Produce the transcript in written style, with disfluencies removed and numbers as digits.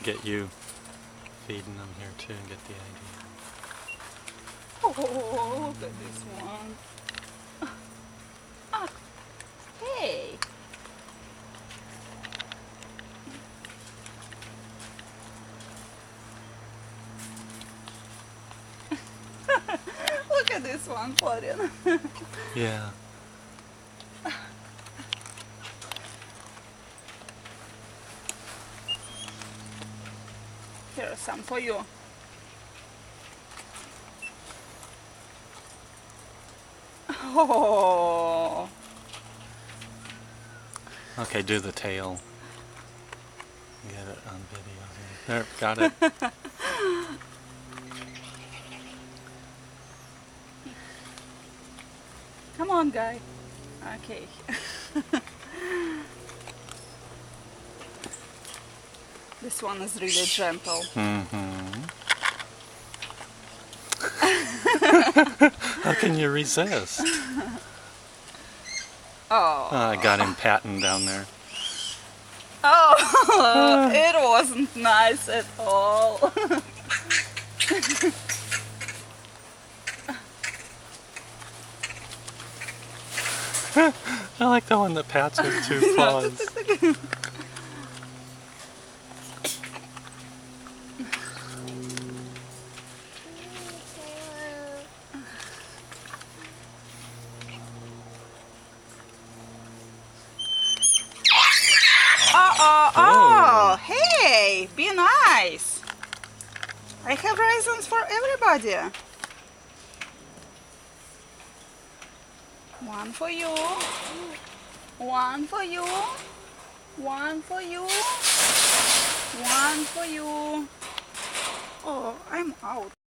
get you feeding them here too and get the idea. Oh, look at this one. Ah, hey. Look at this one, Florian. Yeah. Here's some for you. Oh. Okay, do the tail. Get it on video. There, got it. Come on, guy. Okay. This one is really gentle. Mm-hmm. How can you resist? Oh. I got him patting down there. Oh, it wasn't nice at all. I like the one that pats with two claws. Oh, hey, be nice. I have raisins for everybody. One for you, one for you, one for you, one for you. Oh, I'm out.